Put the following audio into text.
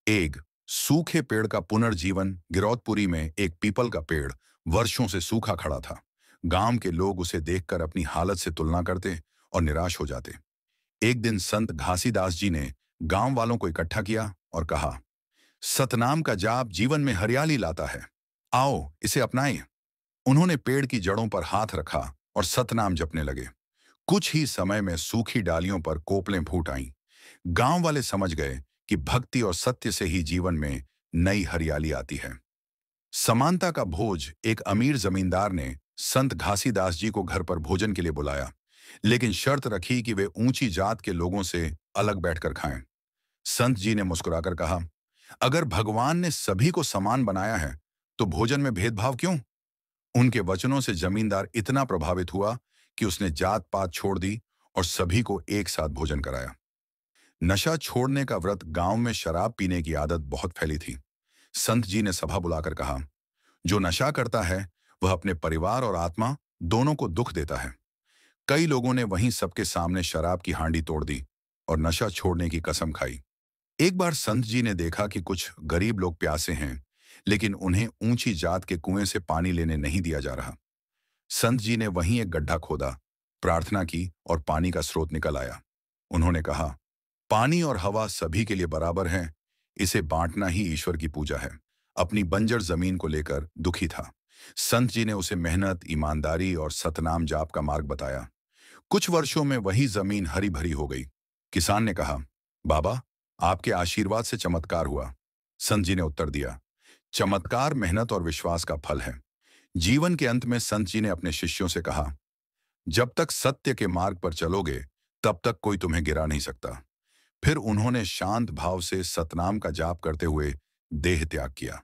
एक सूखे पेड़ का पुनर्जीवन। गिरौदपुरी में एक पीपल का पेड़ वर्षों से सूखा खड़ा था। गांव के लोग उसे देखकर अपनी हालत से तुलना करते और निराश हो जाते। एक दिन संत घासीदास जी ने गांव वालों को इकट्ठा किया और कहा, सतनाम का जाप जीवन में हरियाली लाता है, आओ इसे अपनाएं। उन्होंने पेड़ की जड़ों पर हाथ रखा और सतनाम जपने लगे। कुछ ही समय में सूखी डालियों पर कोपलें फूट आईं। गांव वाले समझ गए कि भक्ति और सत्य से ही जीवन में नई हरियाली आती है। समानता का भोज। एक अमीर जमींदार ने संत घासीदास जी को घर पर भोजन के लिए बुलाया, लेकिन शर्त रखी कि वे ऊंची जात के लोगों से अलग बैठकर खाएं। संत जी ने मुस्कुराकर कहा, अगर भगवान ने सभी को समान बनाया है तो भोजन में भेदभाव क्यों? उनके वचनों से जमींदार इतना प्रभावित हुआ कि उसने जात पात छोड़ दी और सभी को एक साथ भोजन कराया। नशा छोड़ने का व्रत। गांव में शराब पीने की आदत बहुत फैली थी। संत जी ने सभा बुलाकर कहा, जो नशा करता है वह अपने परिवार और आत्मा दोनों को दुख देता है। कई लोगों ने वहीं सबके सामने शराब की हांडी तोड़ दी और नशा छोड़ने की कसम खाई। एक बार संत जी ने देखा कि कुछ गरीब लोग प्यासे हैं, लेकिन उन्हें ऊंची जात के कुएं से पानी लेने नहीं दिया जा रहा। संत जी ने वहीं एक गड्ढा खोदा, प्रार्थना की और पानी का स्रोत निकल आया। उन्होंने कहा, पानी और हवा सभी के लिए बराबर हैं, इसे बांटना ही ईश्वर की पूजा है। अपनी बंजर जमीन को लेकर दुखी था। संत जी ने उसे मेहनत, ईमानदारी और सतनाम जाप का मार्ग बताया। कुछ वर्षों में वही जमीन हरी भरी हो गई। किसान ने कहा, बाबा, आपके आशीर्वाद से चमत्कार हुआ। संत जी ने उत्तर दिया, चमत्कार मेहनत और विश्वास का फल है। जीवन के अंत में संत जी ने अपने शिष्यों से कहा, जब तक सत्य के मार्ग पर चलोगे तब तक कोई तुम्हें गिरा नहीं सकता। फिर उन्होंने शांत भाव से सतनाम का जाप करते हुए देह त्याग किया।